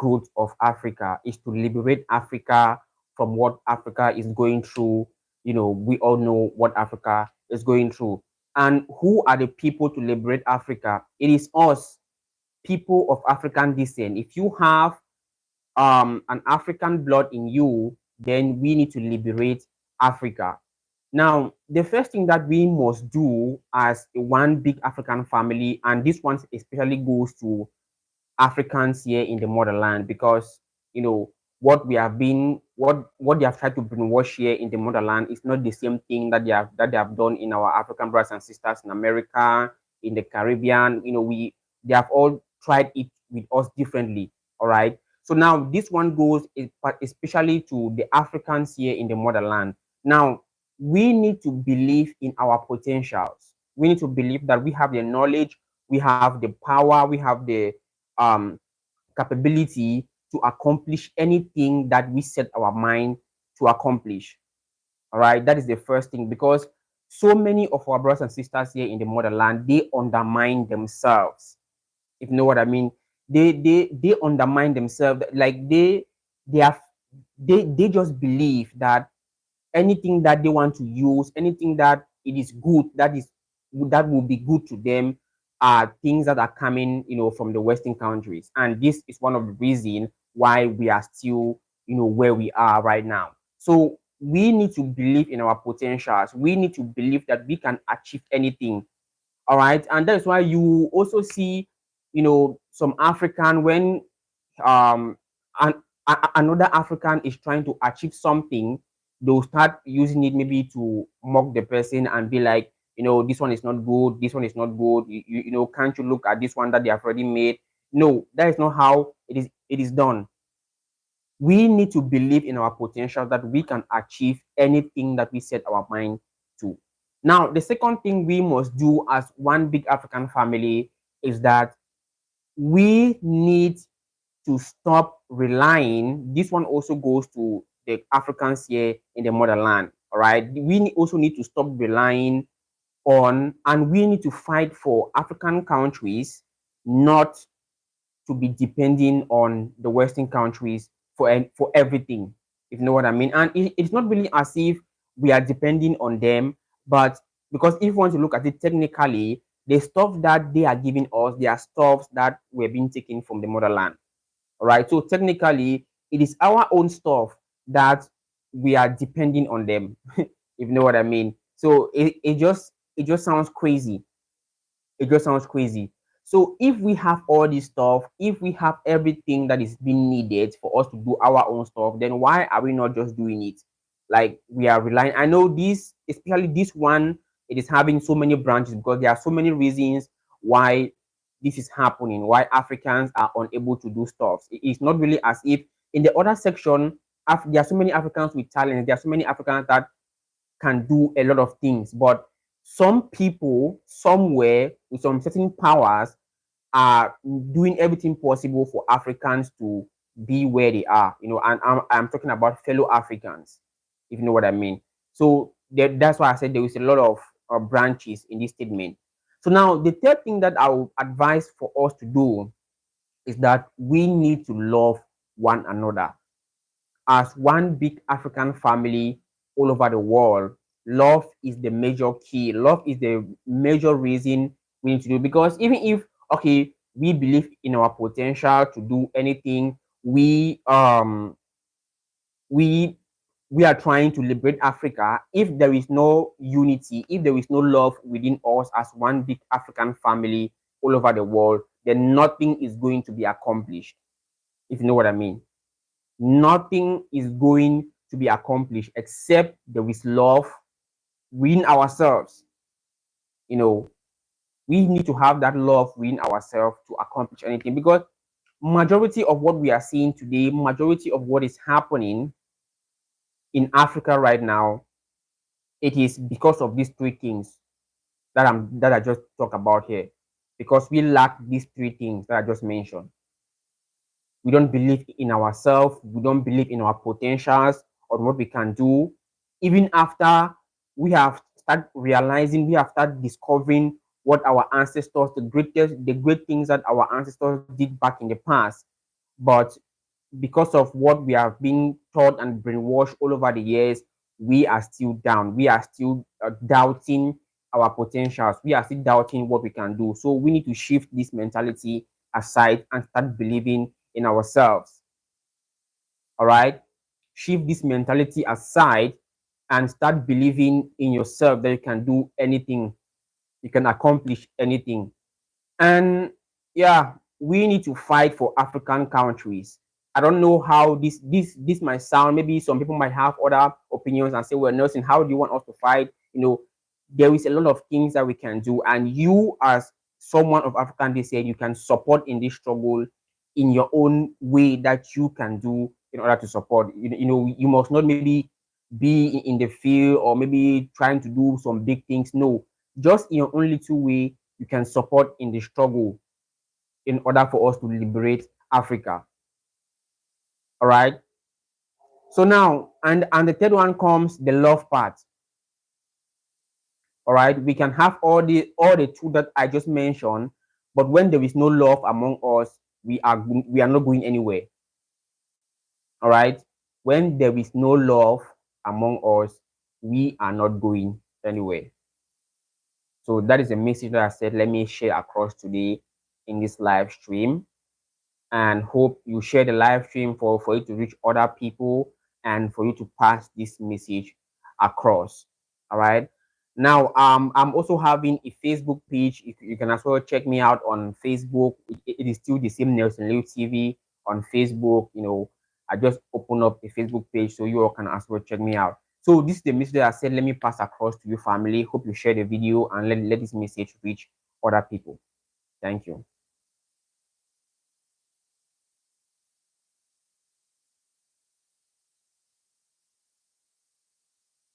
growth of Africa, is to liberate Africa from what Africa is going through. We all know what Africa is going through. And who are the people to liberate Africa? It is us, people of African descent. If you have an African blood in you, then we need to liberate Africa. Now, the first thing that we must do as one big African family, and this one especially goes to Africans here in the motherland, because what they have tried to brainwash here in the motherland is not the same thing that they have done in our African brothers and sisters in America, in the Caribbean. They have all tried it with us differently. All right. So now this one goes especially to the Africans here in the motherland. Now we need to believe in our potentials. We need to believe that we have the knowledge, we have the power, we have the um, capability to accomplish anything that we set our mind to accomplish. All right, that is the first thing, because so many of our brothers and sisters here in the motherland, they undermine themselves. If you know what I mean, they undermine themselves. Like they have they just believe that anything that they want to use, anything that it is good, that will be good to them, are things that are coming, from the Western countries. And this is one of the reasons why we are still, where we are right now. So we need to believe in our potentials. We need to believe that we can achieve anything. All right. And that's why you also see, some African, when um an, another African is trying to achieve something, they'll start using it maybe to mock the person and be like, this one is not good, this one is not good. Can't you look at this one that they have already made? No, that is not how it is done. We need to believe in our potential, that we can achieve anything that we set our mind to. Now, the second thing we must do as one big African family is that we need to stop relying. This one also goes to the Africans here in the motherland. All right. We also need to stop relying on, and we need to fight for African countries not to be depending on the Western countries for everything, if you know what I mean. And it's not really as if we are depending on them, but because if you want to look at it technically, the stuff that they are giving us, they are stuff that were being taken from the motherland. All right. So technically, it is our own stuff that we are depending on them, if you know what I mean. So it just sounds crazy. It just sounds crazy. So if we have all this stuff, if we have everything that is being needed for us to do our own stuff, then why are we not just doing it? Like, we are relying. I know this, especially this one, it is having so many branches because there are so many reasons why this is happening, why Africans are unable to do stuff. It's not really as if in the other section, there are so many Africans with talent. There are so many Africans that can do a lot of things, but some people somewhere with some certain powers are doing everything possible for Africans to be where they are, and I'm talking about fellow Africans, if you know what I mean. So that's why I said there is a lot of branches in this statement. So now the third thing that I would advise for us to do is that we need to love one another. As one big African family all over the world, love is the major key. Love is the major reason we need to do. Because even if, okay, we believe in our potential to do anything, we we are trying to liberate Africa. If there is no unity, if there is no love within us as one big African family all over the world, then nothing is going to be accomplished. If you know what I mean. Nothing is going to be accomplished except there is love within ourselves. We need to have that love within ourselves to accomplish anything, because majority of what we are seeing today, majority of what is happening in Africa right now, it is because of these three things that I just talked about here. Because we lack these three things that I just mentioned. We don't believe in ourselves. We don't believe in our potentials or what we can do. Even after we have started realizing, we have started discovering what our ancestors, the great things that our ancestors did back in the past. But because of what we have been taught and brainwashed all over the years, we are still down. We are still doubting our potentials. We are still doubting what we can do. So we need to shift this mentality aside and start believing in ourselves. All right. Shift this mentality aside and start believing in yourself that you can do anything, you can accomplish anything. And yeah, we need to fight for African countries. I don't know how this might sound. Maybe some people might have other opinions and say, well, Nelson, how do you want us to fight? There is a lot of things that we can do. And you, as someone of African descent, you can support in this struggle in your own way that you can do in order to support. You must not maybe be in the field or maybe trying to do some big things. No, just in your own little way, you can support in the struggle in order for us to liberate Africa. All right. So now, and the third one comes the love part. All right. We can have all the two that I just mentioned, but when there is no love among us, we are not going anywhere. All right. When there is no love among us, we are not going anywhere. So that is a message that I said, let me share across today in this live stream, and hope you share the live stream for it to reach other people and for you to pass this message across. All right. Now, I'm also having a Facebook page. You can as well check me out on Facebook. It is still the same Nelson Liu TV on Facebook. I just open up a Facebook page so you all can as well check me out. So this is the message that I said, let me pass across to you, family. Hope you share the video and let this message reach other people. Thank you.